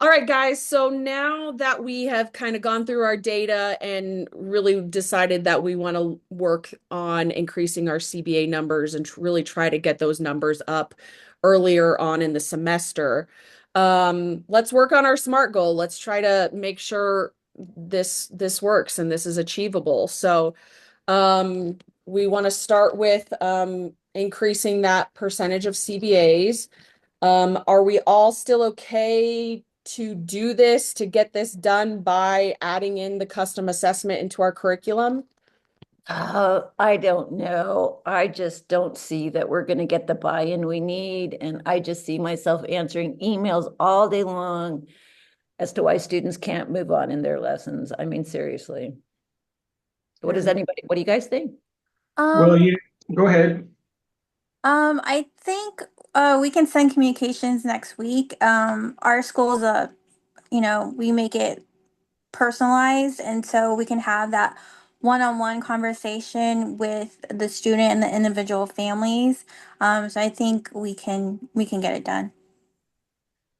All right, guys. So now that we have kind of gone through our data and really decided that we want to work on increasing our CBA numbers and really try to get those numbers up earlier on in the semester, let's work on our SMART goal. Let's try to make sure this works and this is achievable. So, we want to start with increasing that percentage of CBAs. Are we all still okay to do this, to get this done by adding in the custom assessment into our curriculum? I don't know. I just don't see that we're going to get the buy-in we need. And I just see myself answering emails all day long as to why students can't move on in their lessons. I mean, seriously. What do you guys think? Well, Um, you go ahead. I think we can send communications next week. Our school's we make it personalized, and so we can have that one-on-one conversation with the student and the individual families. So I think we can get it done.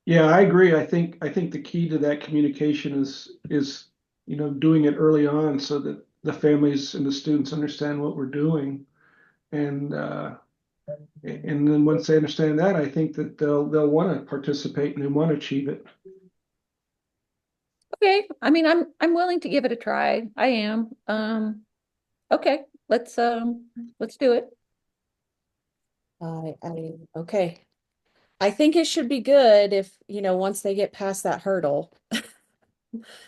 Yeah, I agree. I think the key to that communication is doing it early on so that the families and the students understand what we're doing, and and then once they understand that, I think that they'll want to participate and they want to achieve it. Okay. I mean, I'm willing to give it a try. I am. Okay. Let's do it. Okay. I think it should be good if, once they get past that hurdle.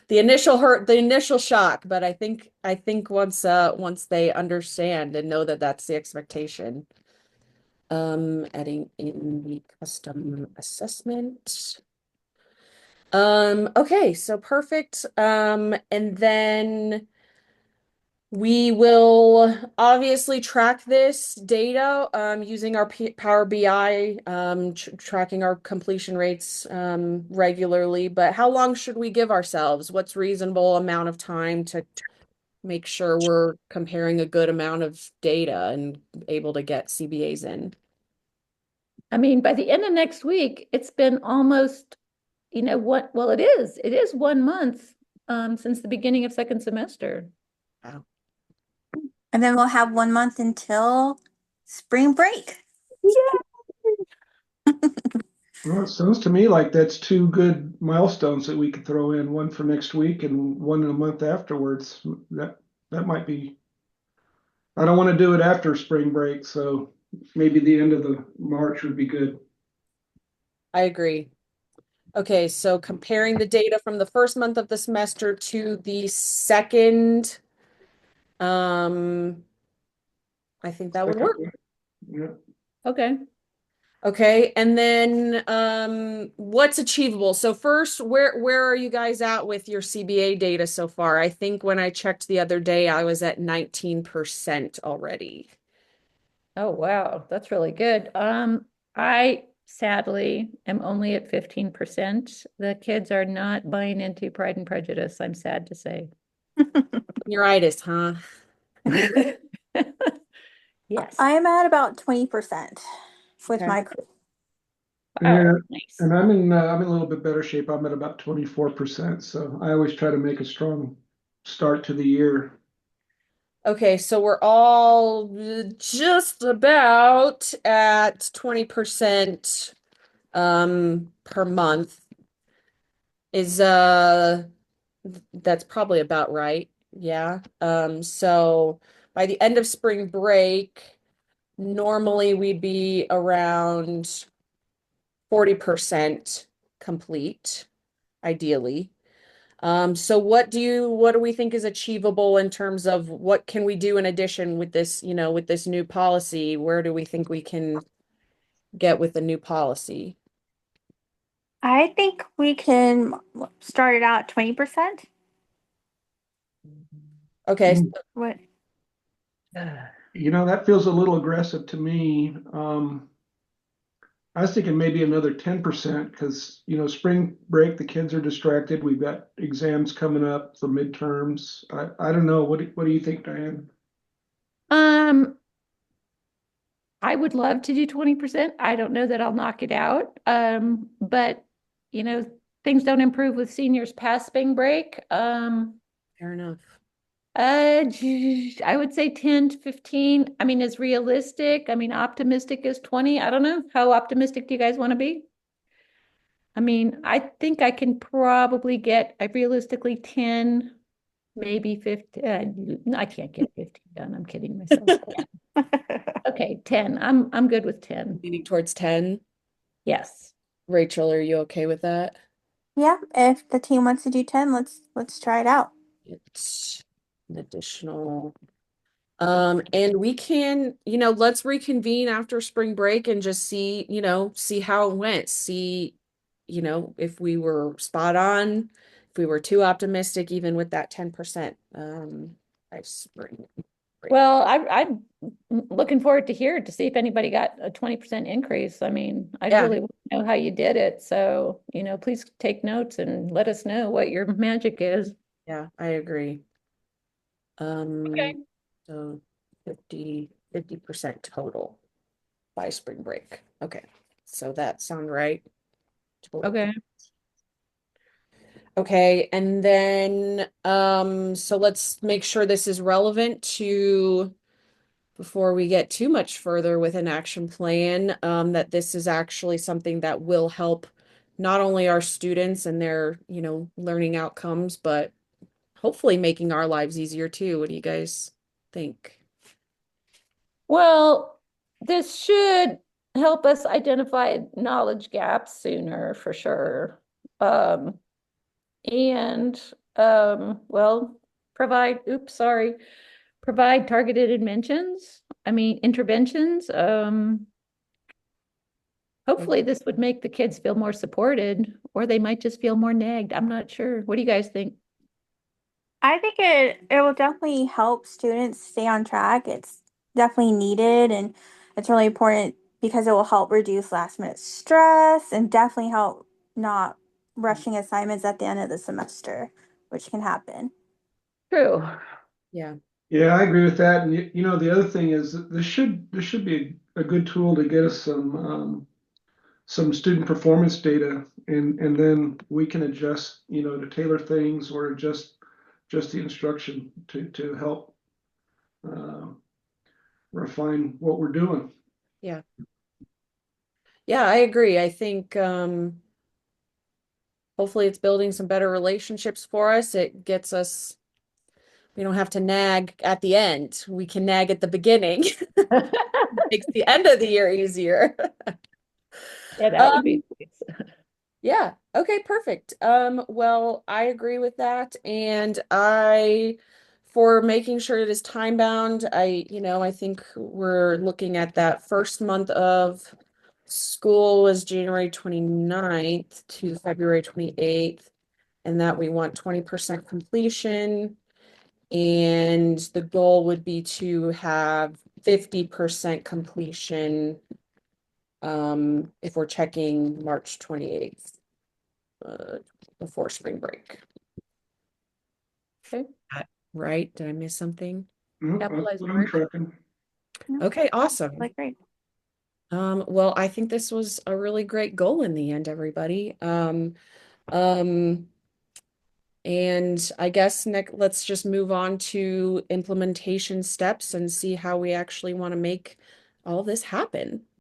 The initial shock, but I think once they understand and know that that's the expectation. Adding in the custom assessment. Okay, so perfect. And then we will obviously track this data using our Power BI, tracking our completion rates regularly. But how long should we give ourselves? What's reasonable amount of time to make sure we're comparing a good amount of data and able to get CBAs in? I mean, by the end of next week, it's been almost, what, well, it is 1 month since the beginning of second semester. Wow. And then we'll have 1 month until spring break. Well, it sounds to me like that's two good milestones that we could throw in, one for next week and one in a month afterwards. That might be. I don't want to do it after spring break, so maybe the end of the March would be good. I agree. Okay, so comparing the data from the first month of the semester to the second, um, I think that would Second, work. yeah. Okay. Okay, and then what's achievable? So first, where are you guys at with your CBA data so far? I think when I checked the other day, I was at 19% already. Oh, wow. That's really good. I sadly am only at 15%. The kids are not buying into Pride and Prejudice, I'm sad to say. Neuritis, huh? Yes. I'm at about 20% with Okay. my crew. Yeah, Wow, nice. and I'm in a little bit better shape. I'm at about 24%. So I always try to make a strong start to the year. Okay, so we're all just about at 20% per month. Is that's probably about right. Yeah. So by the end of spring break, normally we'd be around 40% complete, ideally. So what do we think is achievable in terms of what can we do in addition with this, with this new policy? Where do we think we can get with the new policy? I think we can start it out 20%. Okay. Mm, What? That feels a little aggressive to me. I was thinking maybe another 10% because, spring break, the kids are distracted. We've got exams coming up for midterms. I don't know. What do you think, Diane? Um, I would love to do 20%. I don't know that I'll knock it out. But you know, things don't improve with seniors past spring break. Fair enough. I would say 10 to 15. I mean, is realistic. I mean, optimistic is 20. I don't know. How optimistic do you guys want to be? I mean, I think I can probably get, I realistically 10, maybe 50. No, I can't get 15 done. I'm kidding myself. Okay, 10. I'm good with 10. Leaning towards 10. Yes. Rachel, are you okay with that? Yeah, if the team wants to do 10, let's try it out. It's an additional. And we can, let's reconvene after spring break and just see, see how it went. See, if we were spot on, if we were too optimistic, even with that 10%. By spring break. Well, I'm looking forward to hear to see if anybody got a 20% increase. I mean, I Yeah. really want to know how you did it. So, please take notes and let us know what your magic is. Yeah, I agree. Okay. So 50% total by spring break. Okay. So that sound right? Total. Okay. Okay, and then so let's make sure this is relevant to before we get too much further with an action plan, that this is actually something that will help not only our students and their, learning outcomes, but hopefully making our lives easier too. What do you guys think? Well, this should help us identify knowledge gaps sooner for sure. And well, provide targeted interventions. Hopefully this would make the kids feel more supported, or they might just feel more nagged. I'm not sure. What do you guys think? I think it will definitely help students stay on track. It's definitely needed and it's really important because it will help reduce last minute stress and definitely help not rushing assignments at the end of the semester, which can happen. True. Yeah. Yeah, I agree with that. And the other thing is that this should be a good tool to get us some student performance data, and then we can adjust, to tailor things or just the instruction to help uh, refine what we're doing. Yeah. Yeah, I agree. I think hopefully it's building some better relationships for us. It gets us, we don't have to nag at the end. We can nag at the beginning. Makes the end of the year easier. Yeah, that would be nice. Yeah. Okay, perfect. Well, I agree with that. And for making sure it is time bound, I think we're looking at that first month of school was January 29th to February 28th, and that we want 20% completion. And the goal would be to have 50% completion, if we're checking March 28th. Before spring break. Okay. Right? Did I miss something? Mhm, Capitalize that's what I'm March. tracking. Okay, awesome. Like great. Well, I think this was a really great goal in the end, everybody. Um, and I guess let's just move on to implementation steps and see how we actually want to make all this happen.